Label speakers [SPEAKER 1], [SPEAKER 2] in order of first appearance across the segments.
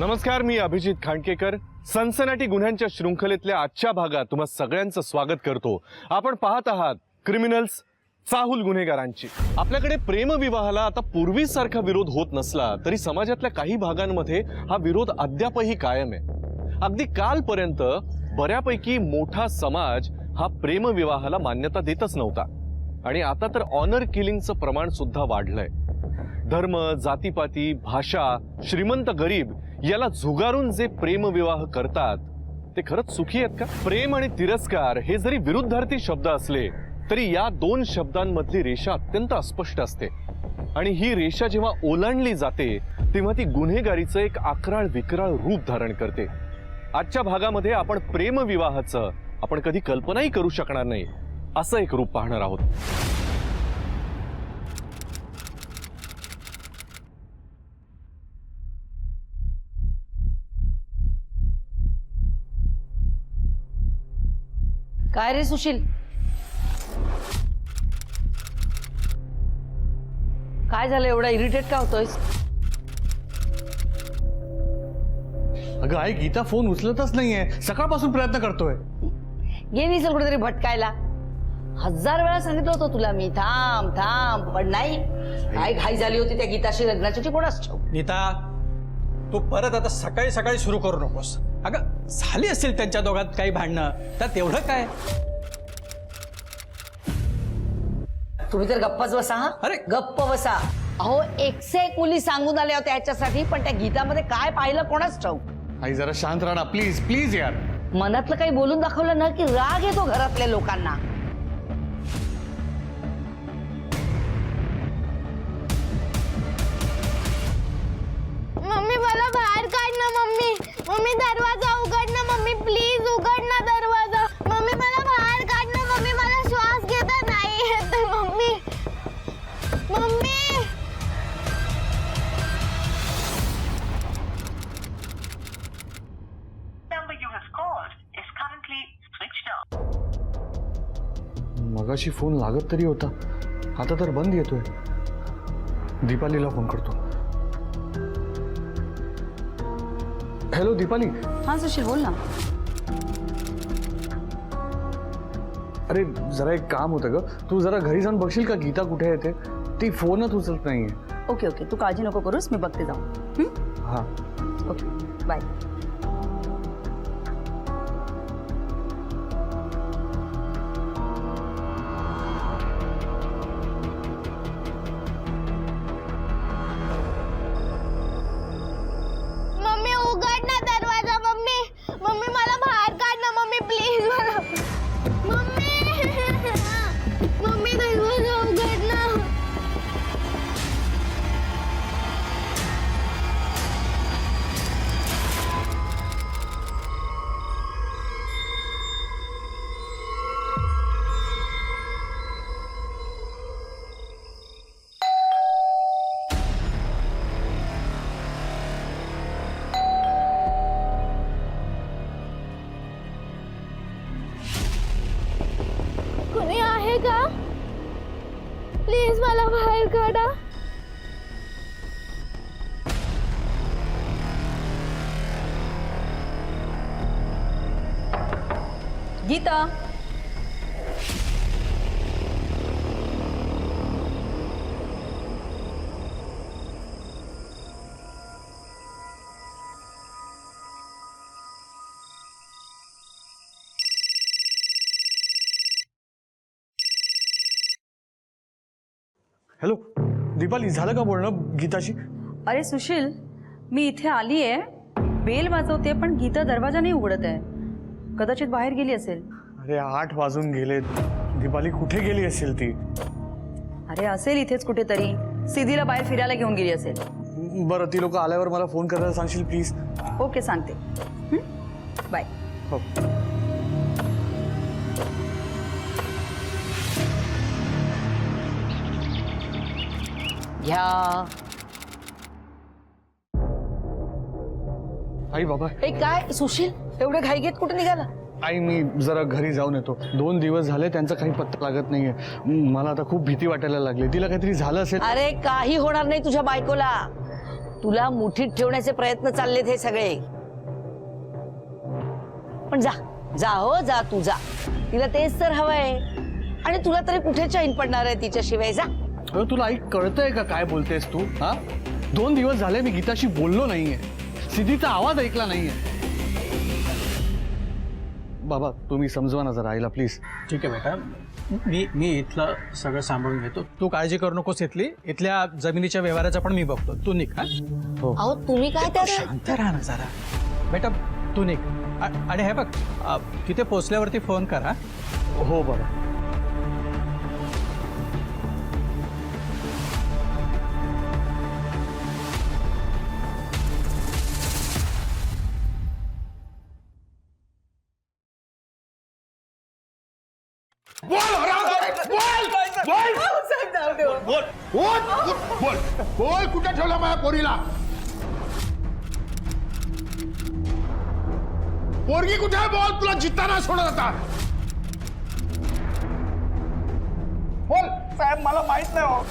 [SPEAKER 1] नमस्कार, मी अभिजित खांडकेकर. सनसनाटी गुन्ह्यांच्या शृंखलेतल्या आजच्या भागात तुम्हा सगळ्यांचं स्वागत करतो. आपण पाहत आहात क्रिमिनल्स, चाहूल गुन्हेगारांची. आपल्याकडे प्रेमविवाहाला आता पूर्वीसारखा विरोध होत नसला तरी समाजातल्या काही भागांमध्ये हा विरोध अद्यापही कायम आहे. अगदी कालपर्यंत बऱ्यापैकी मोठा समाज हा प्रेमविवाहाला मान्यता देतच नव्हता आणि आता तर ऑनर किलिंगचं प्रमाण सुद्धा वाढलंय. धर्म, जातीपाती, भाषा, श्रीमंत गरीब याला झुगारून जे प्रेमविवाह करतात ते खरंच सुखी आहेत का? प्रेम आणि तिरस्कार हे जरी विरुद्धार्थी शब्द असले तरी या दोन शब्दांमधली रेषा अत्यंत अस्पष्ट असते आणि ही रेषा जेव्हा ओलांडली जाते तेव्हा ती गुन्हेगारीचं एक अक्राळ विक्राळ रूप धारण करते. आजच्या भागामध्ये आपण प्रेमविवाहाचं आपण कधी कल्पनाही करू शकणार नाही असं एक रूप पाहणार आहोत.
[SPEAKER 2] काय रे सुशील, काय झालं? एवढा इरिटेट का होतोयस?
[SPEAKER 3] अगं आई, गीता फोन उचलतच नाहीये. सकाळपासून प्रयत्न करतोय.
[SPEAKER 2] गेली चल कुठेतरी भटकायला. 1000 वेळा सांगितलं होतं तुला मी, थांब थांब, पण नाही. काय घाई झाली होती त्या गीताशी लग्नाची ती कोणाच ठाऊक.
[SPEAKER 4] नीता, तू परत आता सकाळी सकाळी सुरू करू नकोस. अगं झाली असेल त्यांच्या दोघात काही भांडणं, त्यात एवढं काय?
[SPEAKER 2] तुम्ही तर गप्पच बसा. हा
[SPEAKER 4] अरे
[SPEAKER 2] गप्प बसा. अहो 101 मुली सांगून आल्या होत्या ह्याच्यासाठी, पण त्या गीतामध्ये काय पाहिलं कोणाच ठाऊक.
[SPEAKER 3] आई जरा शांत राहा ना, प्लीज प्लीज यार.
[SPEAKER 2] मनातलं काही बोलून दाखवलं ना की राग येतो घरातल्या लोकांना.
[SPEAKER 5] मम्मी मला बाहेर काढ ना. मम्मी मम्मी दरवाजा उघड ना. मम्मी प्लीज उघड ना दरवाजा. मम्मी मला बाहेर काढ ना. मम्मी मला श्वास घेता नाही येत. Mummy mummy
[SPEAKER 6] number you have called is currently switched off.
[SPEAKER 3] मगाशी फोन लागत तरी होता, आता तर बंद येतोय. दीपालीला फोन करतो. हॅलो दीपाली.
[SPEAKER 2] हा सुशील, बोल ना.
[SPEAKER 3] अरे जरा एक काम होतं ग, तू जरा घरी जाऊन बघशील का गीता कुठे येते? ती फोनच उचलत नाहीये.
[SPEAKER 2] ओके ओके, तू काळजी नको करूस, मी बघते जाऊन.
[SPEAKER 3] हा
[SPEAKER 2] ओके बाय.
[SPEAKER 5] मम्मी उघड ना दरवाजा. मम्मी मम्मी मला बाहेर काढ ना. मम्मी प्लीज मला. मम्मी मम्मी दरवाजा उघड ना. कोणी आहे का? प्लीज मला बाहेर काढा.
[SPEAKER 2] गीता,
[SPEAKER 3] हॅलो दीपाली, झालं का बोलणं गीताशी?
[SPEAKER 7] अरे सुशील, मी इथे आली आहे, बेल वाजवते पण गीता दरवाजा नाही उघडत आहे. कदाचित बाहेर गेली असेल.
[SPEAKER 3] अरे 8 वाजून गेले. दीपाली कुठे गेली असेल ती?
[SPEAKER 7] अरे असेल इथेच कुठेतरी. सिद्धीला बाहेर फिरायला घेऊन गेली असेल.
[SPEAKER 3] बरं, ती लोक आल्यावर मला फोन करायला सांगशील प्लीज?
[SPEAKER 7] ओके सांगते. बाय.
[SPEAKER 3] हो.
[SPEAKER 2] घ्या.
[SPEAKER 3] आई बाबा.
[SPEAKER 2] ए काय सुशील, एवढे घाई घेत कुठे निघाला?
[SPEAKER 3] आई मी जरा घरी जाऊन येतो. 2 दिवस झाले त्यांचा काही पत्ता लागत नाहीये. मला आता खूप भीती वाटायला लागली. तिला काहीतरी झालं असेल.
[SPEAKER 2] अरे काही होणार नाही तुझ्या बायकोला. तुला मुठीत ठेवण्याचे प्रयत्न चाललेत हे सगळे. पण जा जा हो जा, तू जा. तिला तेच तर हवंय आणि तुला तरी कुठे चैन पडणार आहे तिच्याशिवाय. जा.
[SPEAKER 3] अगं तुला आई कळतंय का काय बोलतेस तू? हा 2 दिवस झाले मी गीताशी बोललो नाहीये, सिद्धीचा आवाज ऐकला नाहीये. बाबा तुम्ही समजवा ना जरा आईला प्लीज.
[SPEAKER 4] ठीक आहे बेटा, मी इथलं सगळं सांभाळून घेतो. तू काळजी करू नकोस. इथल्या जमिनीच्या व्यवहाराचा पण मी बघतो. तू निघ. हा
[SPEAKER 2] अहो तुम्ही काय त्या
[SPEAKER 4] शांत राहा ना जरा बेटा, तू निघ. आणि हे बघ, तिथे पोचल्यावरती फोन कर. हा
[SPEAKER 3] हो बाबा.
[SPEAKER 8] बोल कुठे ठेवला माझ्या पोरीला? पोरगी कुठे आहे? बोल, तुला जिताना सोडत आता. बोल.
[SPEAKER 9] साहेब मला माहित नाही हो.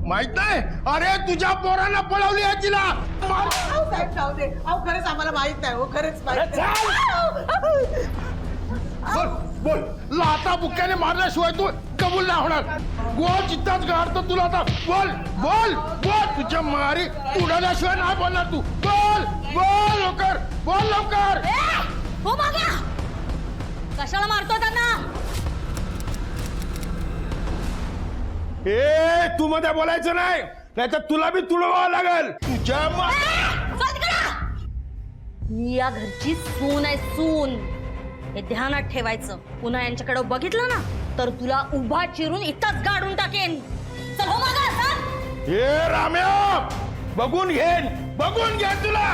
[SPEAKER 8] माहित नाही? अरे तुझ्या पोरांना पळवली आहे तिला.
[SPEAKER 9] साहेब जाऊ दे. अहो खरंच आम्हाला माहित नाही हो. खरंच माहित नाही.
[SPEAKER 8] बोल बोल, लाता बुक्क्याने मारल्याशिवाय तू कबूल नाही होणार. गोल चित्ताच गाडतो तुला आता. बोल बोल बोल, तुझ्या मारी उडवल्याशिवाय नाही बोलणार तू. बोल बोल लवकर, बोल लवकर.
[SPEAKER 5] हो मागा, कशाला मारतो त्यांना?
[SPEAKER 8] ए तू मध्ये बोलायचं नाही, नाहीतर तुला बी तुडवावं लागेल. तुझ्या
[SPEAKER 5] मी या घरची सून आहे, सून. हे ध्यानात ठेवायचं. पुन्हा यांच्याकडे बघितलं ना तर तुला उभा चिरून इथंच गाडून टाकेन. चल हो मागा, चल.
[SPEAKER 8] ए राम्या, बघून घेन, बघून घे तुला.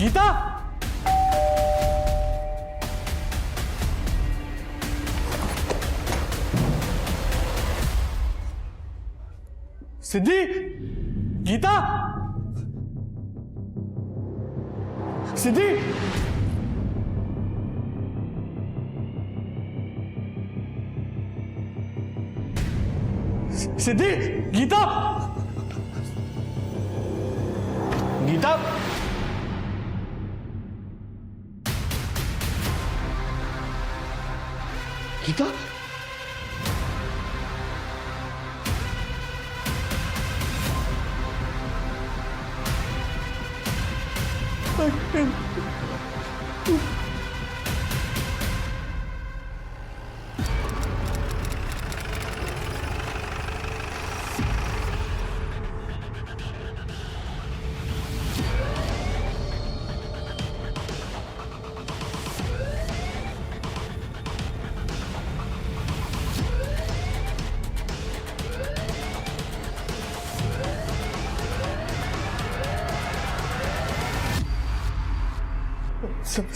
[SPEAKER 3] गीता. सिद्धी. गीता. सिद्धी. सिद्धी. गीता. गीता. गीता.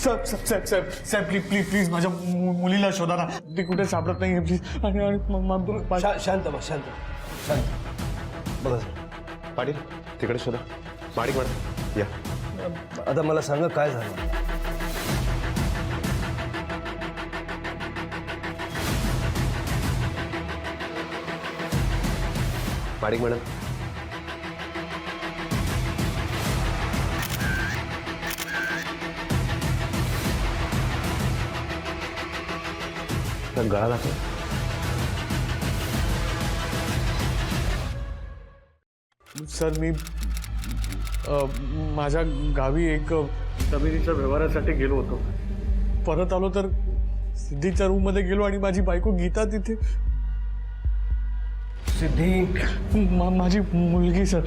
[SPEAKER 3] साहेब प्लीज प्लीज प्लीज माझ्या मुलीला शोधा ना. ती कुठे सापडत नाही प्लीज. आणि
[SPEAKER 1] शांत बस, शांत शांत. बघा पाटील, तिकडे शोधा. माडिक मॅडम या.
[SPEAKER 10] आता मला सांगा काय झालं?
[SPEAKER 1] माडिक मॅडम, गळा दाखव.
[SPEAKER 3] सर मी माझ्या गावी एक जमिनीच्या व्यवहारासाठी गेलो होतो. परत आलो तर सिद्धीच्या रूम मध्ये गेलो आणि माझी बायको गीता तिथे.
[SPEAKER 10] सिद्धी
[SPEAKER 3] माझी मुलगी सर.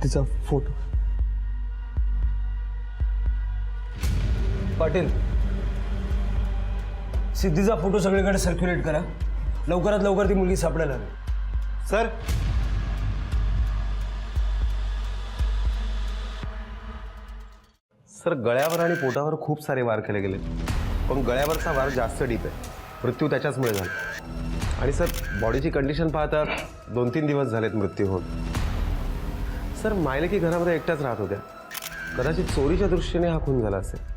[SPEAKER 3] तिचा फोटो.
[SPEAKER 10] पाटील सिद्धीचा फोटो सगळीकडे सर्क्युलेट करा. लवकरात लवकर ती मुलगी सापडायला हवी.
[SPEAKER 1] सर सर गळ्यावर आणि पोटावर खूप सारे वार केले गेले, पण गळ्यावरचा वार जास्त डीप आहे. मृत्यू त्याच्याचमुळे झाला. आणि सर बॉडीची कंडिशन पाहता 2-3 दिवस झालेत मृत्यू होऊन. सर मायलेकी घरामध्ये एकट्याच राहत होत्या. कदाचित चोरीच्या दृष्टीने हा खून झाला असेल.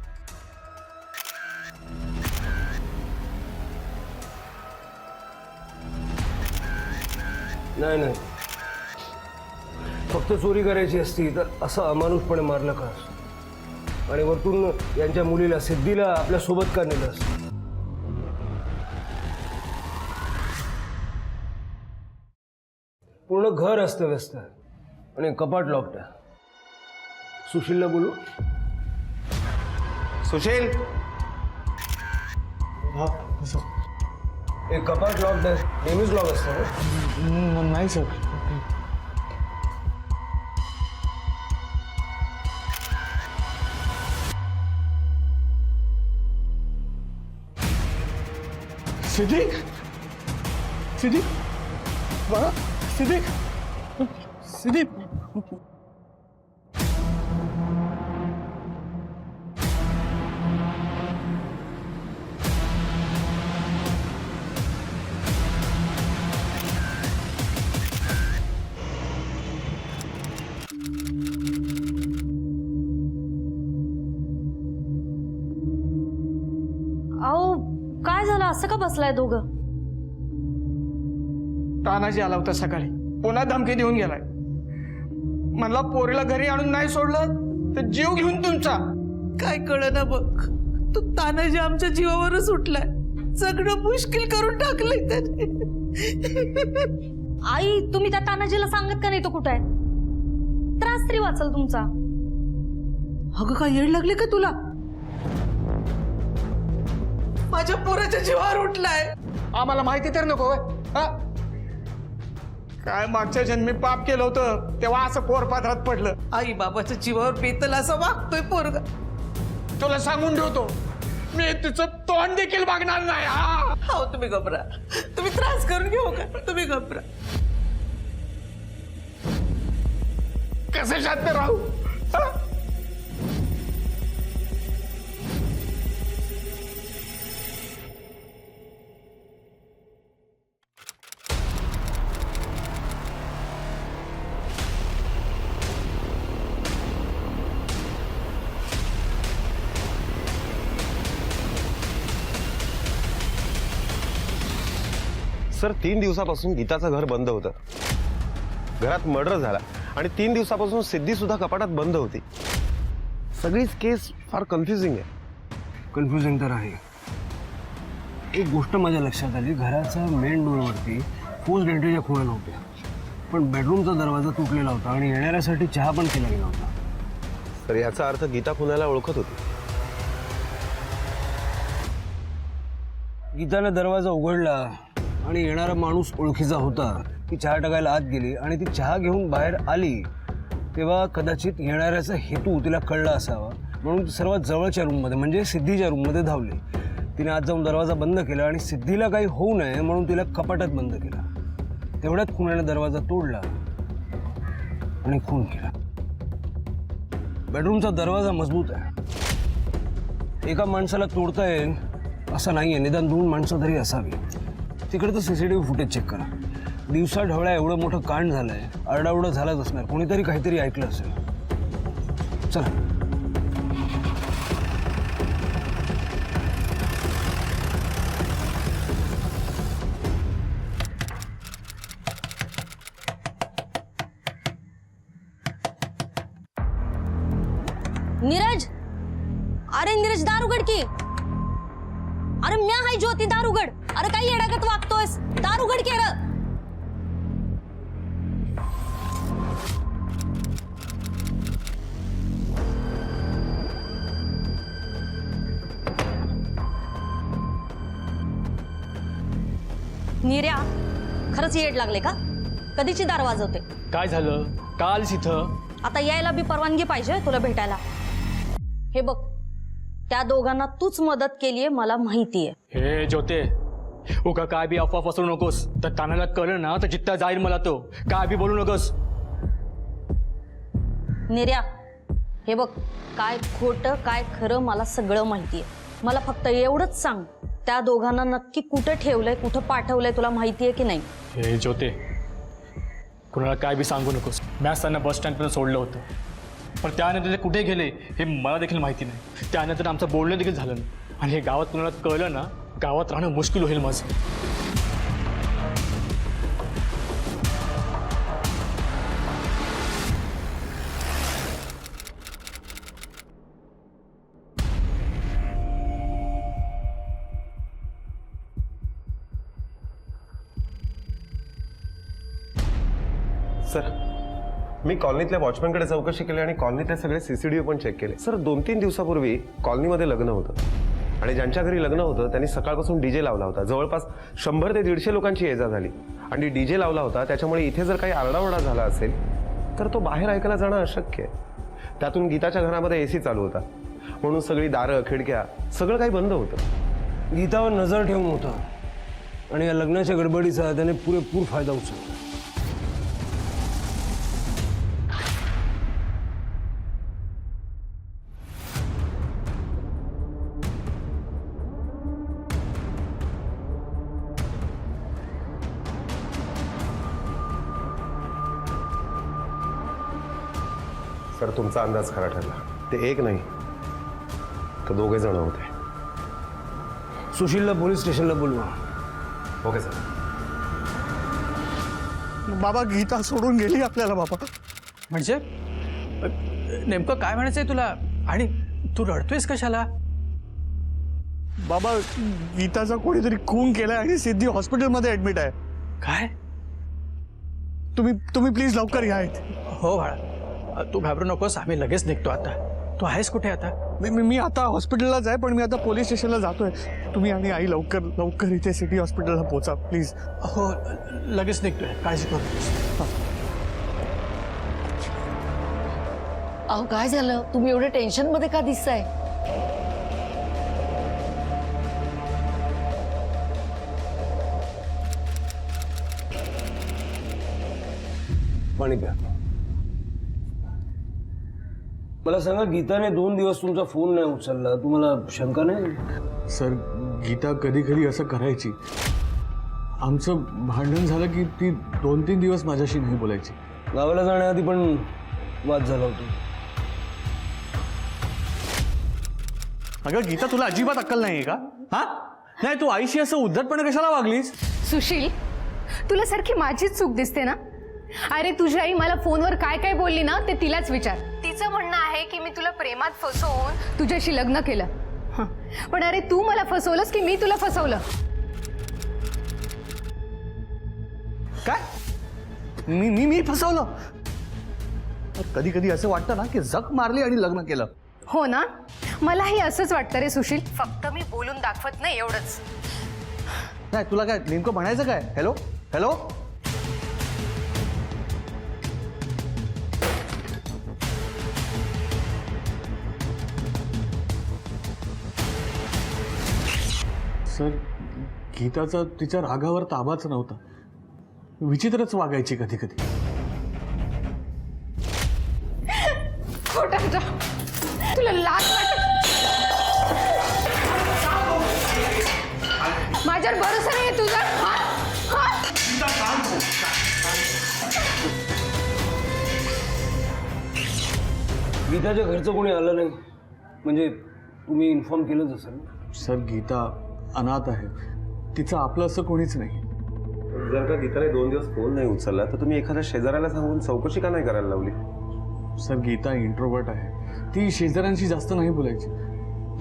[SPEAKER 10] नाही, फक्त चोरी करायची असती तर असं अमानुषपणे मारलं का, आणि वरतून यांच्या मुलीला सिद्धीला आपल्या सोबत का नेलं असतं. पूर्ण घर अस्तव्यस्त आहे आणि कपाट लॉक्ड आहे. सुशीलला बोलू.
[SPEAKER 1] सुशील
[SPEAKER 10] एक कपाट लॉक्ड आहे, नेहमीच लॉक असतं ना.
[SPEAKER 3] नाही सर. सिद्धी सिद्धी बाळा सिद्धी सिद्धी
[SPEAKER 7] अहो काय झालं, असं का बसलाय दोघं?
[SPEAKER 11] तानाजी आला होता सकाळी, पुन्हा धमकी देऊन गेलाय. म्हणला पोरीला घरी आणून नाही सोडलं तर जीव घेऊन तुमचा.
[SPEAKER 9] काय कळना बघ, तू तानाजी आमच्या जीवावरच उठलाय. सगळं मुश्किल करून टाकलंय त्याने.
[SPEAKER 7] आई तुम्ही त्या तानाजीला सांगत का नाही तो कुठं आहे? त्रास तरी वाचल तुमचा.
[SPEAKER 9] अगं काय येड लागले का तुला? माझ्या पोराच्या जीवावर उठलाय.
[SPEAKER 11] आम्हाला माहिती तर नको होय? हा? काय मागच्या जन्मी पाप केलं होतं तेव्हा असं पोरपात्रात पडलं.
[SPEAKER 9] आई बाबाच्या जीवावर बेतल असं वागतोय पोरगा.
[SPEAKER 11] तुला सांगून ठेवतो, मी तिचं तोंड देखील बघणार नाही. हा
[SPEAKER 9] हो तुम्ही घबरा, तुम्ही त्रास करून घेऊ का? तुम्ही घबरा.
[SPEAKER 11] कसे शांत राहू? हा?
[SPEAKER 1] सर 3 दिवसापासून गीताचं घर बंद होतं. घरात मर्डर झाला आणि 3 दिवसापासून सिद्धी सुद्धा कपाटात बंद होती. सगळीच केस फार कन्फ्युजिंग आहे.
[SPEAKER 10] कन्फ्युजन तर आहे. एक गोष्ट माझ्या लक्षात आली, घराच्या मेन डोअरवरती पोस्ट एंट्रीच्या खुणा नव्हत्या, पण बेडरूमचा दरवाजा तुटलेला होता आणि येणाऱ्यासाठी चहा पण केला गेला होता.
[SPEAKER 1] तर याचा अर्थ गीता खुनाला ओळखत होती.
[SPEAKER 10] गीताने दरवाजा उघडला आणि येणारा माणूस ओळखीचा होता. ती चहा टाकायला आत गेली आणि ती चहा घेऊन बाहेर आली तेव्हा कदाचित येणाऱ्याचा हेतू तिला कळला असावा, म्हणून ती सर्वात जवळच्या रूममध्ये म्हणजे सिद्धीच्या रूममध्ये धावली. तिने आत जाऊन दरवाजा बंद केला आणि सिद्धीला काही होऊ नये म्हणून तिला कपाटात बंद केला. तेवढ्यात खुनाने दरवाजा तोडला आणि खून केला. बेडरूमचा दरवाजा मजबूत आहे. एका माणसाला तोडता येईल असं नाहीये, निदान 2 माणसं तरी असावी. तिकडे तर CCTV फुटेज चेक करा. दिवसा ढवळ्या एवढं मोठं कांड झालंय, आरडाओरडा झालाच असणार, कोणीतरी काहीतरी ऐकलं असेल. चला.
[SPEAKER 5] नीरज, अरे नीरज दार उघड की. अरे म्या हाय ज्योती, दार उघड. अरे काही येडागत वागतोयस, दार उघड की. रे नीर्या, खरंच येड लागले का? कधीची दार वाजवते?
[SPEAKER 3] काय झालं? कालच इथं.
[SPEAKER 5] आता यायला बी परवानगी पाहिजे तुला भेटायला. हे बघ, त्या दोघांना तूच मदत केलीये मला माहितीये.
[SPEAKER 4] हे ज्योते, उगा काय बी अफवा पसरू नकोस. तर तानाला कळलं ना तर जित्ता जाईल मला तो. काय बी बोलू नकोस.
[SPEAKER 7] निर्या, हे बघ, काय खोटं काय खरं मला सगळं माहिती आहे. मला फक्त एवढंच सांग, त्या दोघांना नक्की कुठं ठेवलंय, कुठं पाठवलंय, तुला माहिती आहे की नाही?
[SPEAKER 4] हे ज्योते, कुणाला काय बी सांगू नकोस. मॅच त्यांना बस स्टँडपर्यंत सोडलं होतं, पण त्यानंतर ते कुठे गेले हे मला देखील माहिती नाही. त्यानंतर आमचं बोलणं देखील झालं नाही. आणि हे गावात कुणाला कळलं ना, गावात राहणं मुश्किल होईल माझं.
[SPEAKER 1] सर, मी कॉलनीतल्या वॉचमॅनकडे चौकशी केली आणि कॉलनीतले सगळे CCTV पण चेक केले. सर, 2-3 दिवसापूर्वी कॉलनीमध्ये लग्न होतं आणि ज्यांच्या घरी लग्न होतं त्यांनी सकाळपासून DJ लावला होता. जवळपास 100 ते 150 लोकांची ये-जा झाली आणि DJ लावला होता. त्याच्यामुळे इथे जर काही आरडाओरडा झाला असेल तर तो बाहेर ऐकायला जाणं अशक्य आहे. त्यातून गीताच्या घरामध्ये AC चालू होता, म्हणून सगळी दारं खिडक्या सगळं काही बंद होतं.
[SPEAKER 10] गीतावर नजर ठेवून होता आणि या लग्नाच्या गडबडीचा त्याने पुरेपूर फायदा उचलला.
[SPEAKER 1] सर, तुमचा अंदाज खरा ठरला. ते एक नाही तर दोघे जण होते.
[SPEAKER 10] सुशीलला पोलीस स्टेशनला बोलवा.
[SPEAKER 1] Okay sir.
[SPEAKER 3] बाबा, गीता सोडून गेली आपल्याला बाबा.
[SPEAKER 4] म्हणजे नेमकं काय म्हणायचंय तुला? आणि तू रडतोयस कशाला?
[SPEAKER 3] बाबा, गीताचा कोणीतरी खून केलाय आणि सिद्धी हॉस्पिटलमध्ये ऍडमिट आहे.
[SPEAKER 4] काय?
[SPEAKER 3] तुम्ही प्लीज लवकर या.
[SPEAKER 4] हो बाळा, तू घाबरू नकोस. आम्ही लगेच निघतो आता. तू आहेस कुठे आता?
[SPEAKER 3] मी आता हॉस्पिटललाच आहे, पण मी आता पोलीस स्टेशनला जातोय. तुम्ही आणि आई लवकर इथे सिटी हॉस्पिटलला पोहोचा प्लीज.
[SPEAKER 4] हो, लगेच निघतोय. काळजी करू नकोस.
[SPEAKER 2] अहो, काय झालं? तुम्ही एवढे टेन्शन मध्ये का दिसताय?
[SPEAKER 10] पाणी प्या. मला सांगा, गीताने 2 दिवस तुमचा फोन नाही उचलला, तुम्हाला शंका नाही?
[SPEAKER 3] सर, गीता कधी कधी असं करायची. आमचं भांडण झालं की ती 2-3 दिवस माझ्याशी नाही बोलायची.
[SPEAKER 10] गावाला जाण्याआधी पण वाद झाला होता.
[SPEAKER 3] अगं गीता, तुला अजिबात अक्कल नाहीये का? हा नाही, तू आईशी असं उद्धटपणे कशाला वागलीस?
[SPEAKER 5] सुशील, तुला सारखी माझीच चूक दिसते ना. अरे, तुझी आई मला फोनवर काय काय बोलली ना ते तिलाच विचार. तिचं म्हणणं आहे की मी तुला प्रेमात फसवून तुझ्याशी लग्न केलं. पण अरे, तू मला फसवलंस की मी तुला फसवलं?
[SPEAKER 3] काय? मी फसवलं? कधी कधी असं वाटतं ना की जग मारली आणि लग्न केलं.
[SPEAKER 5] हो ना, मलाही असंच वाटतं रे सुशील. फक्त मी बोलून दाखवत नाही, एवढंच.
[SPEAKER 3] नाही, तुला काय नेमकं म्हणायचं काय? Hello hello. सर, गीताचा तिच्या रागावर ताबाच नव्हता. विचित्रच वागायची कधी कधी.
[SPEAKER 5] खोटा तुला लाज वाटत? माझ्यावर भरोसा नाही तुझा?
[SPEAKER 10] गीताच्या घरचं कोणी आलं नाही म्हणजे तुम्ही इन्फॉर्म केलंच असेल?
[SPEAKER 3] सर, गीता अनाथ आहे. तिचं आपलं असं कोणीच नाही.
[SPEAKER 1] जर का गीताने 2 दिवस फोन नाही उचलला तर तुम्ही एखाद्या शेजाऱ्याला सांगून चौकशी का नाही करायला लावली?
[SPEAKER 3] सर, गीता इंट्रोवर्ट आहे. ती शेजाऱ्यांशी जास्त नाही बोलायची.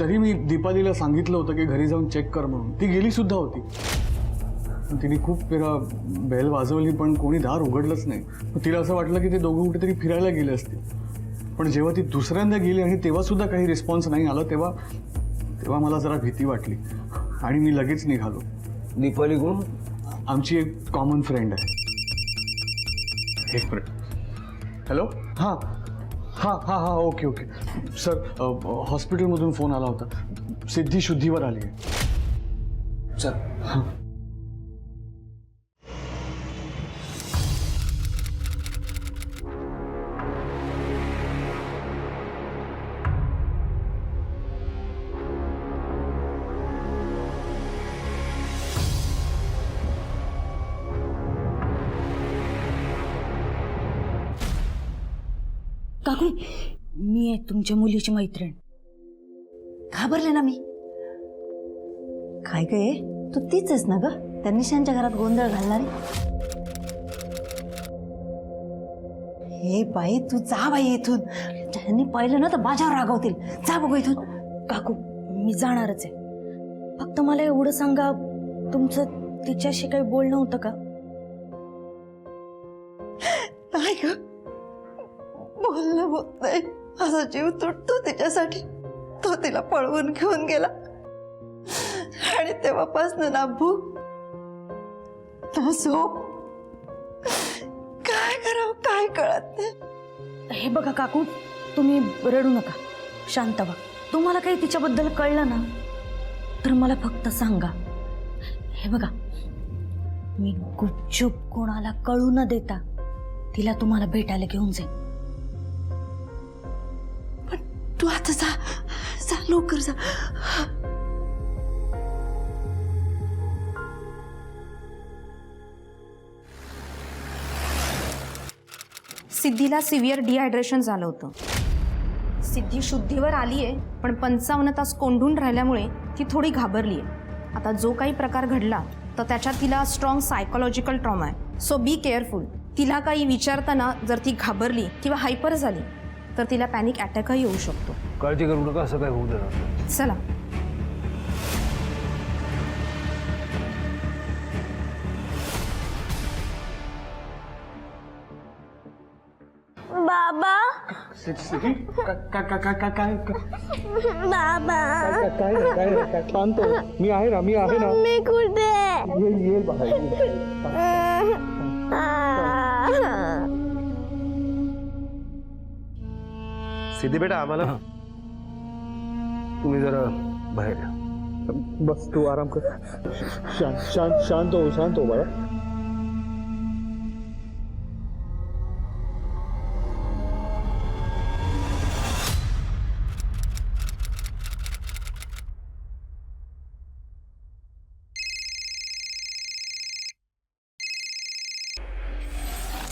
[SPEAKER 3] तरी मी दीपालीला सांगितलं होतं की घरी जाऊन चेक कर म्हणून. ती गेली सुद्धा होती. तिने खूप वेळा बेल वाजवली पण कोणी दार उघडलंच नाही. तिला असं वाटलं की ते दोघं कुठेतरी फिरायला गेले असतील. पण जेव्हा ती दुसऱ्यांदा गेली आणि तेव्हा सुद्धा काही रिस्पॉन्स नाही आला तेव्हा मला जरा भीती वाटली आणि मी लगेच निघालो.
[SPEAKER 10] दीपाली कोण?
[SPEAKER 3] आमची एक कॉमन फ्रेंड आहे. एक मिनिट. हॅलो. हां हां हां हां ओके ओके. सर, हॉस्पिटलमधून फोन आला होता. सिद्धी शुद्धीवर आली आहे.
[SPEAKER 10] चल.
[SPEAKER 7] काकू मी आहे तुमच्या मुलीची मैत्रीण. घाबरले ना मी. काय गे तू तीच आहेस ना ग त्या निशांच्या घरात गोंधळ घालणारी. हे बाई तू जा बाई इथून. त्यांनी पाहिलं ना तर माझ्यावर रागवतील. जा बघू इथून. काकू मी जाणारच आहे. फक्त मला एवढं सांगा तुमचं तिच्याशी काही बोलणं होतं का?
[SPEAKER 9] नाही ग बोलणं होत नाही. असा जीव तुटतो तिच्यासाठी. तो तिला पळवून घेऊन गेला आणि तेव्हापासून ना भूक ना झोप. काय करावं काय कळत नाही.
[SPEAKER 7] हे बघा काकू तुम्ही रडू नका. शांत व्हा. तुम्हाला काही तिच्याबद्दल कळलं ना तर मला फक्त सांगा. हे बघा मी गुपचूप कोणाला कळू न देता तिला तुम्हाला भेटायला घेऊन जाईन.
[SPEAKER 9] तू आता जा जा लवकर जा.
[SPEAKER 5] सिद्धीला सिव्हिअर डिहायड्रेशन झालं होतं. सिद्धी शुद्धीवर आली आहे पण 55 तास कोंडून राहिल्यामुळे ती थोडी घाबरली आहे. आता जो काही प्रकार घडला तर त्याच्यात तिला स्ट्रॉंग सायकोलॉजिकल ट्रॉमा आहे. So be careful. तिला काही विचारताना जर ती घाबरली किंवा हायपर झाली तर तिला पॅनिक अटॅकही येऊ शकतो.
[SPEAKER 10] काळजी करू नका. असं काय होऊ देणार.
[SPEAKER 5] चला. बाबा बाबा
[SPEAKER 3] शांत मी आहे ना. मी आहे ना.
[SPEAKER 5] मी कुठे
[SPEAKER 3] येईल बाबा.
[SPEAKER 1] सिद्धी बेटा आम्हाला
[SPEAKER 10] तुम्ही जरा बाहेर या.
[SPEAKER 3] बस तू आराम कर. शांत हो बाळा.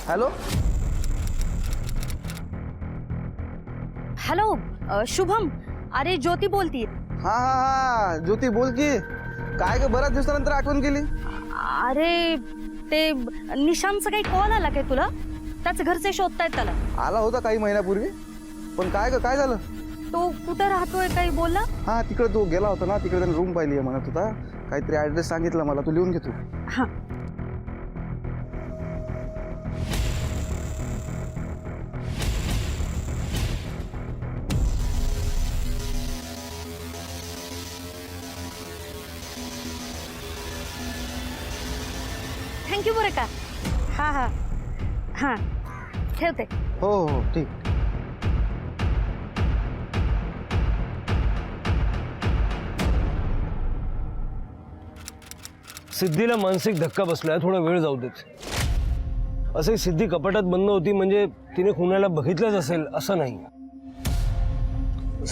[SPEAKER 11] Hello
[SPEAKER 7] hello Shubham. अरे ज्योती बोलतीये.
[SPEAKER 11] हा हा हा ज्योती बोल की. काय ग बऱ्याच दिवसानंतर आठवण केली.
[SPEAKER 7] अरे ते निशांतचा काही कॉल आला काय तुला? त्याचे घरचे शोधतायत त्याला.
[SPEAKER 11] आला होता काही महिन्यापूर्वी. पण काय ग काय झालं.
[SPEAKER 7] तो कुठं राहतोय काही बोलला?
[SPEAKER 11] हा तिकडे तो गेला होता ना. तिकडे त्याने रूम पाहिली आहे म्हणत होता. काहीतरी ऍड्रेस सांगितला मला. तू लिहून घे तू.
[SPEAKER 7] हा थँक्यू बरं का. हा हा हा ठेवते.
[SPEAKER 11] हो हो ठीक.
[SPEAKER 10] सिद्धीला मानसिक धक्का बसलाय. थोडा वेळ जाऊ देत. असे सिद्धी कपाटात बंद होती म्हणजे तिने कुणाला बघितलंच असेल असं नाही.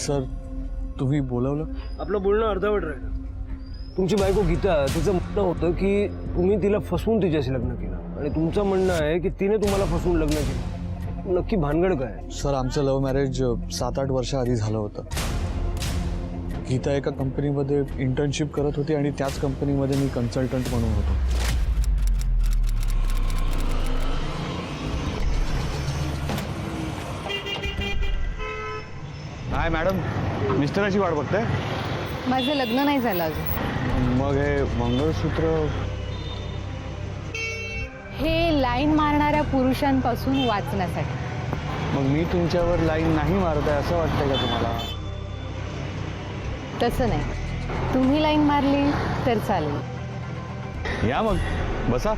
[SPEAKER 3] सर तुम्ही बोलावलं.
[SPEAKER 10] आपलं बोलणं अर्धवट राहिलं. तुमची बायको गीता तिचं म्हणणं होतं की तुम्ही तिला फसवून तिच्याशी लग्न केलं आणि तुमचं म्हणणं आहे की तिने तुम्हाला फसवून लग्न केलं. नक्की भानगड काय?
[SPEAKER 3] सर आमचं लव्ह मॅरेज 7-8 वर्षाआधी झालं होतं. गीता एका कंपनीमध्ये इंटर्नशिप करत होती आणि त्याच कंपनीमध्ये मी कन्सल्टंट म्हणून होतो.
[SPEAKER 1] काय मॅडम मिस्टराची वाट बघताय?
[SPEAKER 5] माझं लग्न नाही झालं अजून.
[SPEAKER 3] मग हे मंगळसूत्र.
[SPEAKER 5] हे लाईन मारणाऱ्या पुरुषांपासून वाचण्यासाठी.
[SPEAKER 3] मग मी तुमच्यावर लाईन नाही मारत आहे असं वाटतंय का तुम्हाला?
[SPEAKER 5] तसं नाही. तुम्ही लाईन मारली तर चालेल.
[SPEAKER 1] या मग बसा.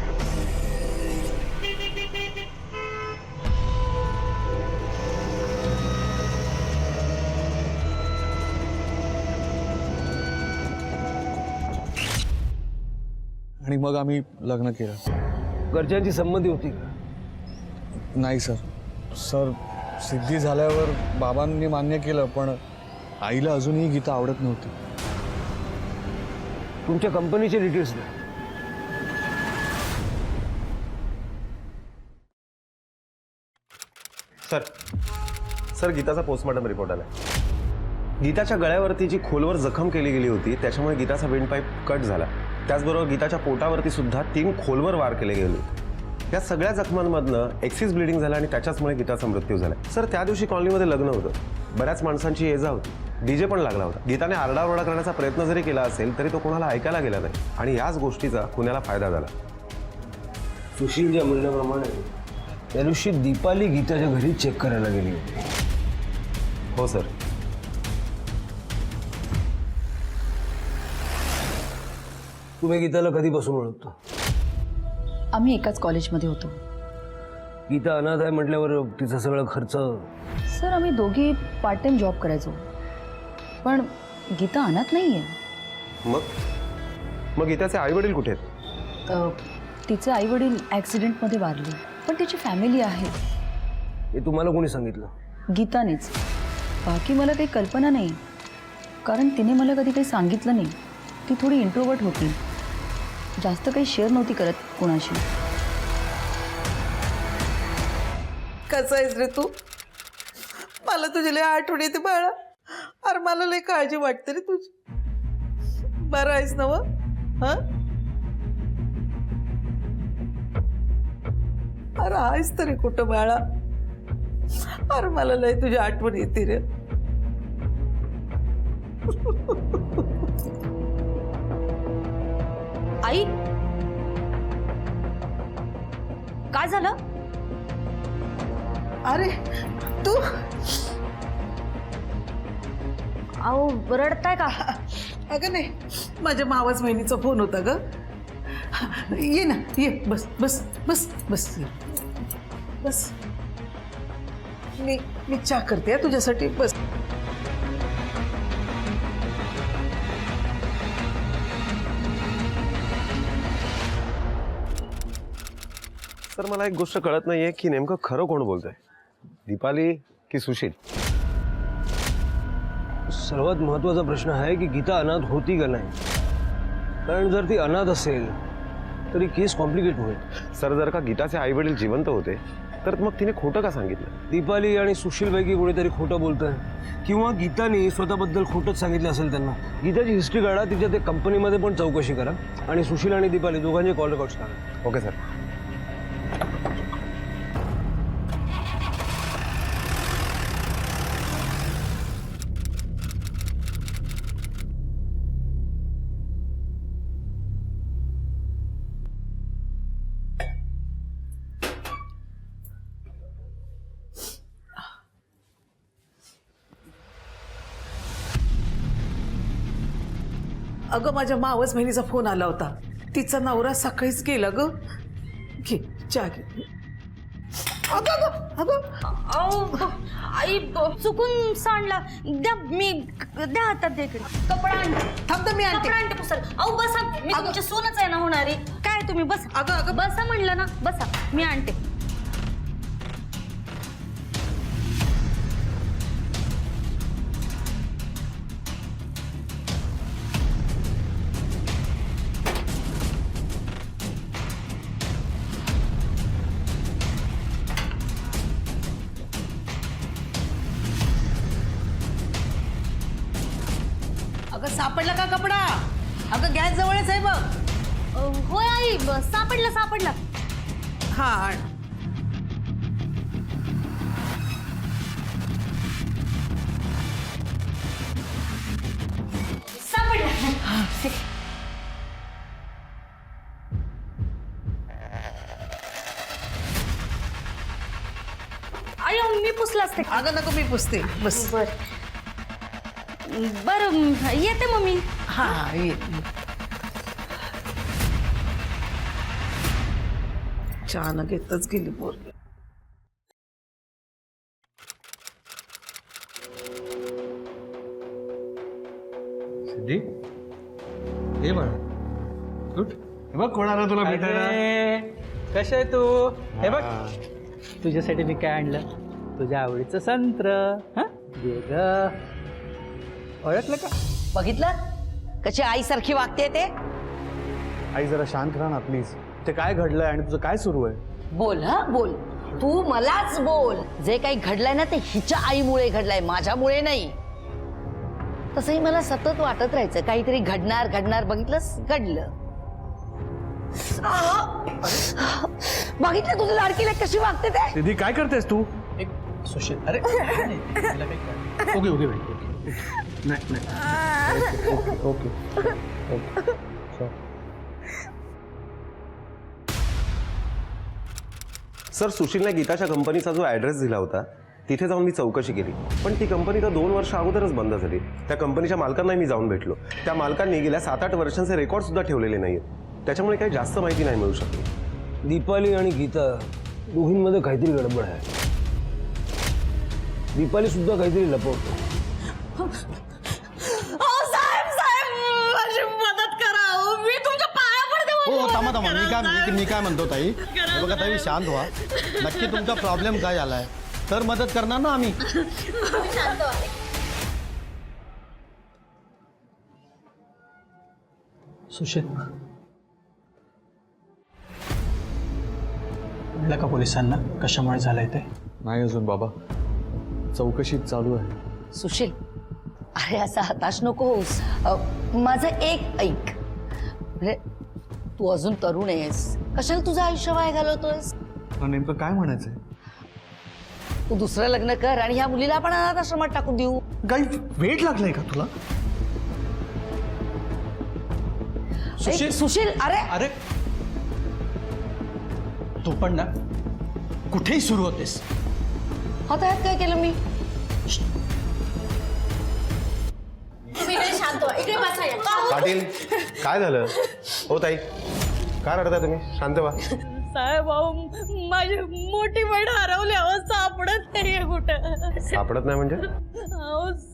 [SPEAKER 3] आणि मग आम्ही लग्न केलं.
[SPEAKER 10] घरच्यांची संमती होती का?
[SPEAKER 3] नाही सर. सर, सिद्धी झाल्यावर बाबांनी मान्य केलं, पण आईला अजूनही गीता आवडत नव्हती.
[SPEAKER 10] तुमच्या कंपनीचे डिटेल्स द्या.
[SPEAKER 12] सर गीताचा पोस्टमॉर्टम रिपोर्ट आला. गीताच्या गळ्यावरती जी खोलवर जखम केली गेली होती त्याच्यामुळे गीताचा विंडपाईप कट झाला. त्याचबरोबर गीताच्या पोटावरती सुद्धा 3 खोलवर वार केले गेले होते. या सगळ्या जखमांमधनं एक्सिस ब्लिडिंग झालं आणि त्याच्याचमुळे गीताचा मृत्यू झाला. सर, त्या दिवशी कॉलनीमध्ये लग्न होतं. बऱ्याच माणसांची ये जा होती. डीजे पण लागला होता. गीताने आरडाओरडा करण्याचा प्रयत्न जरी केला असेल तरी तो कोणाला ऐकायला गेला नाही आणि याच गोष्टीचा कुणाला फायदा झाला.
[SPEAKER 10] सुशीलच्या म्हणण्याप्रमाणे त्या दिवशी दीपाली गीताच्या घरी चेक करायला गेली होती.
[SPEAKER 12] हो सर.
[SPEAKER 10] तुम्ही गीताला कधीपासून ओळखतो?
[SPEAKER 7] आम्ही एकाच कॉलेजमध्ये होतो.
[SPEAKER 10] गीता अनाथ आहे म्हटल्यावर तिचा सगळा खर्च.
[SPEAKER 7] सर, आम्ही दोघी पार्ट टाइम जॉब करायचो. पण गीता अनाथ नाही आहे.
[SPEAKER 12] मग गीताचे आई वडील कुठे आहेत?
[SPEAKER 7] तिचे आई वडील ॲक्सिडेंटमध्ये वारले, पण तिची फॅमिली आहे.
[SPEAKER 10] हे तुम्हाला कोणी सांगितलं?
[SPEAKER 7] गीतानेच. बाकी मला काही कल्पना नाही, कारण तिने मला कधी काही सांगितलं नाही. ती थोडी इंट्रोवर्ट होती, जास्त काही शेअर नव्हती करत कोणाशी.
[SPEAKER 9] कसा आहेस रे तू? मला तुझी लय आठवण येते बाळा. अरे मला लय काळजी वाटते रे तुझी. बरं आहेस ना? हा, अरे आहेस तरी कुठं बाळा? अरे मला लय तुझी आठवण येते रे.
[SPEAKER 7] आई, काय झालं?
[SPEAKER 9] अरे तू
[SPEAKER 7] अहो, रडताय का?
[SPEAKER 9] अगं नाही, माझ्या मावस बहिणीचा फोन होता ग. ये ना, ये. बस बस बस बस बस. मी चहा करते तुझ्यासाठी. बस.
[SPEAKER 12] सर, मला एक गोष्ट कळत नाहीये की नेमकं खरं कोण बोलतंय, दीपाली की सुशील?
[SPEAKER 10] सर्वात महत्त्वाचा प्रश्न आहे की गीता अनाथ होती का नाही. कारण जर ती अनाथ असेल तरी केस कॉम्प्लिकेट होईल.
[SPEAKER 12] सर, जर का गीताचे आई वडील जिवंत होते तर मग तिने खोटं का सांगितलं?
[SPEAKER 10] दीपाली आणि सुशीलपैकी कोणीतरी खोटं बोलतंय, किंवा गीताने स्वतःबद्दल खोटंच सांगितलं असेल त्यांना. गीताची हिस्ट्री काढा, तिच्या ते कंपनीमध्ये पण चौकशी करा आणि सुशील आणि दीपाली दोघांचे कॉल रेकॉर्ड्स काढा.
[SPEAKER 12] Okay sir.
[SPEAKER 9] अगं माझ्या मावस बहिणीचा फोन आला होता. तिचा नवरा सकाळीच गेला ग. घे चहा घे. अगं अगं अगं
[SPEAKER 7] आई, चुकून सांडला. द्या हातात दे इकडे. कपडा आणते.
[SPEAKER 9] थांब तर मी आणते.
[SPEAKER 7] कपडा आणते पुसर. अहो बसा, मी तुमची सूनच आहे ना होणारी. काय तुम्ही बस.
[SPEAKER 9] अगं अगं
[SPEAKER 7] बसा म्हणलं ना, बसा, मी आणते.
[SPEAKER 9] अगं सापडला का कपडा? अगं गॅस जवळच आहे बघ.
[SPEAKER 7] होय आई, सापडला सापडला.
[SPEAKER 9] हा आण.
[SPEAKER 7] सापडला. आई, मी पुसला असते.
[SPEAKER 9] अगं नको, मी पुसते. बस.
[SPEAKER 7] बरं, येते मग मी.
[SPEAKER 9] हा ये. चहा न घेतच गेली पोरगी.
[SPEAKER 3] सिद्धी, हे बाळा, उठ. हे बघ, कोण आला तुला भेटायला.
[SPEAKER 11] कशा आहे तू? हे बघ तुझ्यासाठी मी काय आणलं, तुझ्या आवडीचं संत्र. हा घे ग. ओळखलं का?
[SPEAKER 2] बघितलं कशी आईसारखी वागते ते.
[SPEAKER 3] आई जरा शांत राहा ना प्लीज. ते काय घडलंय आणि तुझं काय सुरू आहे?
[SPEAKER 2] बोल हा बोल, तू मलाच बोल. जे काही घडलंय ना ते हिच्या आईमुळे घडलंय, माझ्यामुळे नाही. तसंही मला सतत वाटत राहायचं काहीतरी घडणार घडणार. बघितलंस, घडलं. बघितलं तुझी लाडकी लेक कशी वागते ते.
[SPEAKER 3] दीदी काय करतेस तू?
[SPEAKER 4] एक सुशील, अरे नाही, तिला काही कळलं.
[SPEAKER 3] ओके ओके नाही नाही ओके ओके.
[SPEAKER 12] सर, सुशीलने गीताच्या कंपनीचा जो ॲड्रेस दिला होता तिथे जाऊन मी चौकशी केली, पण ती कंपनी तर 2 वर्ष अगोदरच बंद झाली. त्या कंपनीच्या मालकांनाही मी जाऊन भेटलो. त्या मालकांनी गेल्या 7-8 वर्षांचे रेकॉर्ड सुद्धा ठेवलेले नाहीत. त्याच्यामुळे काही जास्त माहिती नाही मिळू शकली.
[SPEAKER 10] दीपाली आणि गीता दोघींमध्ये काहीतरी गडबड आहे. दीपाली सुद्धा काहीतरी लपवतो.
[SPEAKER 2] माझी मदत करा. मी तुमच्या पाया पडते.
[SPEAKER 8] हो थांबा मी काय म्हणतो ताई, हे बघा ताई शांत व्हा. नक्की तुमचा प्रॉब्लेम काय झालाय तर मदत करणार ना आम्ही.
[SPEAKER 4] सुशील, म्हणलं का पोलिसांना कशामुळे झालंय ते?
[SPEAKER 3] नाही अजून बाबा, चौकशी चालू आहे.
[SPEAKER 2] सुशील, अरे असा हताश नको होऊस. माझं एक ऐक. म्हणजे तू अजून तरुण आहेस, कशाला तुझं आयुष्य वाया घालवतोयस?
[SPEAKER 3] नेमकं काय म्हणायचंय?
[SPEAKER 2] तू दुसरं लग्न कर आणि ह्या मुलीला आपण अनाथ आश्रमात टाकून देऊ.
[SPEAKER 3] काही वेट लागलाय का तुला?
[SPEAKER 2] सुशील, अरे
[SPEAKER 11] अरे तू पण ना कुठेही सुरू होतेस.
[SPEAKER 2] आता ह्यात काय केलं मी?
[SPEAKER 12] पाटील, काय झालं? हो ताई, काय रडताय तुम्ही? शांत व्हा.
[SPEAKER 5] साहेब माझी मोठी बहीण हरवली. सापडत नाहीये कुठं.
[SPEAKER 12] सापडत नाही म्हणजे?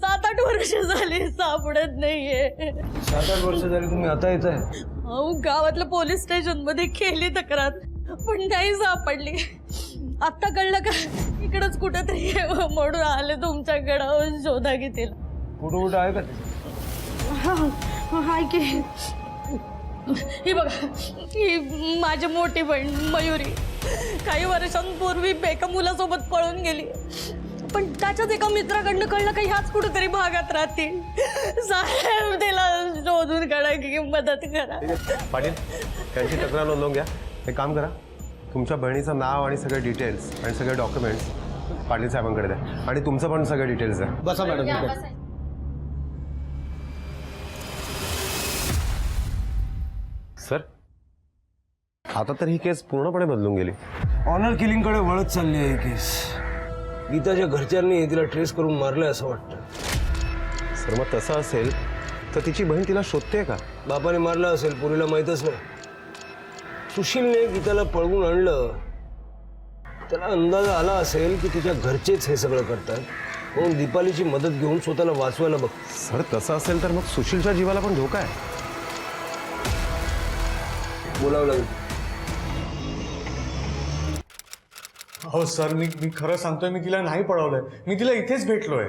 [SPEAKER 5] 7-8 वर्ष झाली सापडत नाहीये.
[SPEAKER 10] 7-8 वर्ष झाली तुम्ही आता येत आहे?
[SPEAKER 5] गावातल्या पोलीस स्टेशन मध्ये केली तक्रार पण नाही सापडली. आता कळलं का इकडच कुठेतरी म्हणून आले तुमच्याकडं शोधा की तिला.
[SPEAKER 10] कुठं आहे का?
[SPEAKER 5] हाय की ही बघा, ही माझी मोठी बहीण मयुरी काही वर्षांपूर्वी एका मुलासोबत पळून गेली. पण त्याच्याच एका मित्राकडनं कळलं का ह्याच कुठेतरी भागात राहते. साहेब तिला शोधून काढा की मदत करा.
[SPEAKER 12] पाटील, त्यांची तक्रार नोंदवून घ्या. एक काम करा, तुमच्या बहिणीचं नाव आणि सगळे डिटेल्स आणि सगळे डॉक्युमेंट्स पाटील साहेबांकडे द्या आणि तुमचं पण सगळे डिटेल्स द्या.
[SPEAKER 8] बसा मॅडम.
[SPEAKER 12] सर, आता तर ही केस पूर्णपणे बदलून गेली.
[SPEAKER 10] ऑनर किलिंगकडे वळत चालली आहे केस. गीताच्या घरच्यांनी तिला ट्रेस करून मारलंय असं वाटतं.
[SPEAKER 12] सर, मग तसं असेल तर तिची बहीण तिला शोधते का?
[SPEAKER 10] बापाने मारलं असेल, पोरीला माहीतच नाही. सुशीलने गीताला पळवून आणलं, त्याला अंदाज आला असेल की तिच्या घरचेच हे सगळं करतात, म्हणून दीपालीची मदत घेऊन स्वतःला वाचवायला बघ.
[SPEAKER 12] सर, तसं असेल तर मग सुशीलच्या जीवाला पण धोका आहे.
[SPEAKER 10] बोलावं लागेल.
[SPEAKER 3] हो सर, मी खरं सांगतोय, मी तिला नाही पळवलंय. मी तिला इथेच भेटलोय.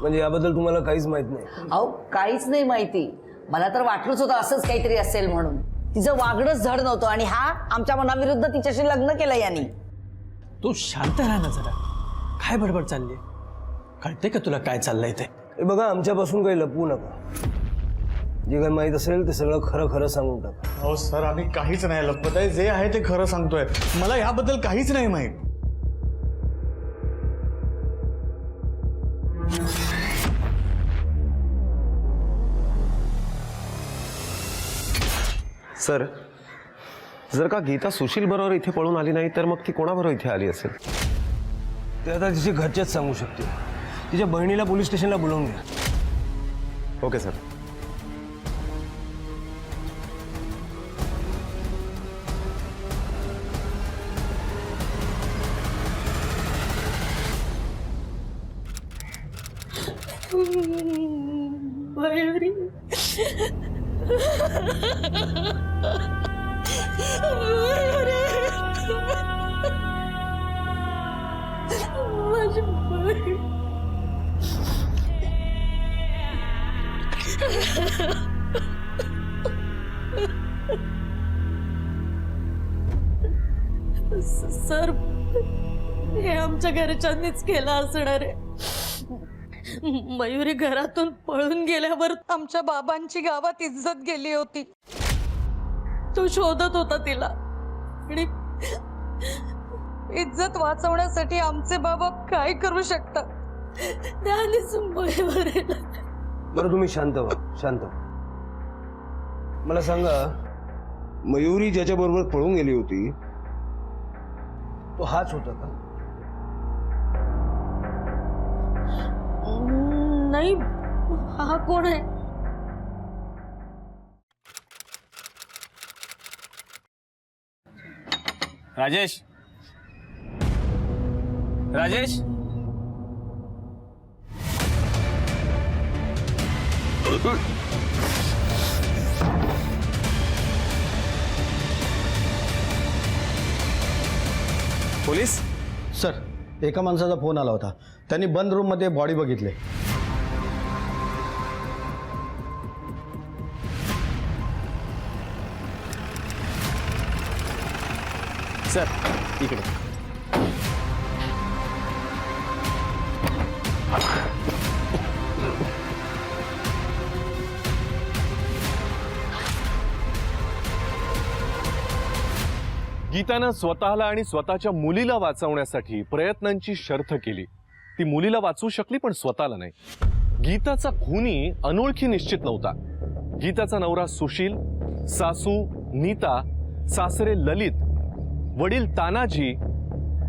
[SPEAKER 10] म्हणजे याबद्दल तुम्हाला काहीच माहित नाही?
[SPEAKER 2] अहो काहीच नाही माहिती. मला तर वाटलंच होतं असंच काहीतरी असेल म्हणून. तिचं वागणंच धड नव्हतं आणि हा आमच्या मनाविरुद्ध तिच्याशी लग्न केलं यांनी.
[SPEAKER 11] तू शांत राहा ना जरा. काय बडबड चालली? कळते का तुला काय चाललंय ते?
[SPEAKER 10] हे बघा, आमच्यापासून काही लपवू नका. जे काही माहीत असेल ते सगळं खरं खरं सांगून टाका.
[SPEAKER 3] हो सर, आम्ही काहीच नाही लपवत आहे. जे आहे ते खरं सांगतोय. मला ह्याबद्दल काहीच नाही माहीत.
[SPEAKER 12] सर, जर का गीता सुशील बरोबर इथे पळून आली नाही तर मग ती कोणाबरोबर इथे आली असेल?
[SPEAKER 10] ते आता तिचे घरचेच सांगू शकते. तिच्या बहिणीला पोलीस स्टेशनला बोलावून घ्या.
[SPEAKER 12] Okay sir.
[SPEAKER 5] मयुरी
[SPEAKER 9] माझी बहीण. सर, हे आमच्या घरच्यांनीच केलं असणार आहे. मयुरी घरातून पळून गेल्यावर आमच्या बाबांची गावात इज्जत गेली होती. तो शोधत होता तिला आणि इज्जत वाचवण्यासाठी आमचे बाबा काय करू शकतात त्यानेच मयुरीला.
[SPEAKER 10] बरं तुम्ही शांत व्हा, शांत व्हा. मला सांगा, मयुरी ज्याच्याबरोबर पळून गेली होती तो हाच होता का?
[SPEAKER 9] नाही, हा कोण आहे?
[SPEAKER 4] राजेश, राजेश,
[SPEAKER 12] पोलीस.
[SPEAKER 13] सर, एका माणसाचा फोन आला होता. त्यांनी बंद रूममध्ये बॉडी बघितली.
[SPEAKER 1] सर, इकडे. गीतानं स्वतःला आणि स्वतःच्या मुलीला वाचवण्यासाठी प्रयत्नांची शर्थ केली. ती मुलीला वाचवू शकली पण स्वतःला नाही. गीताचा खूनी अनोळखी निश्चित नव्हता. गीताचा नवरा सुशील, सासू नीता, सासरे ललित, वडील तानाजी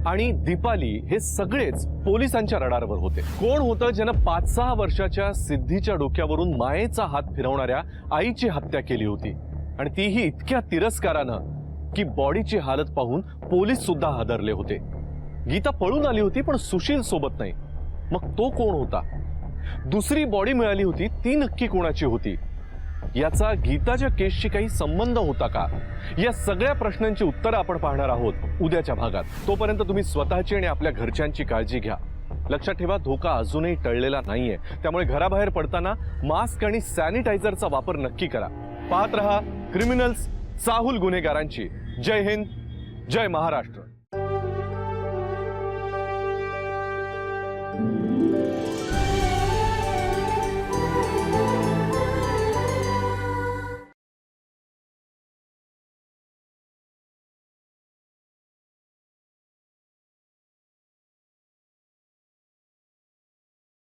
[SPEAKER 1] आणि दीपाली हे सगळेच पोलिसांच्या रडारवर होते. कोण होतं ज्यानं 5-6 वर्षाच्या सिद्धीच्या डोक्यावरून मायेचा हात फिरवणाऱ्या आईची हत्या केली होती, आणि तीही इतक्या तिरस्कारानं की बॉडीची हालत पाहून पोलीस सुद्धा हादरले होते. गीता पळून आली होती पण सुशील सोबत नाही. मग तो कोण होता? दुसरी बॉडी मिळाली होती, ती नक्की कोणाची होती? याचा गीताच्या केसशी काही संबंध होता का? या सगळ्या प्रश्नांची उत्तरं आपण पाहणार आहोत उद्याच्या भागात. तोपर्यंत तुम्ही स्वतःची आणि आपल्या घरच्यांची काळजी घ्या. लक्षात ठेवा, धोका अजूनही टळलेला नाहीये. त्यामुळे घराबाहेर पडताना मास्क आणि सॅनिटायझरचा वापर नक्की करा. पाहत रहा क्रिमिनल्स, चाहूल गुन्हेगारांची. जय हिंद, जय महाराष्ट्र.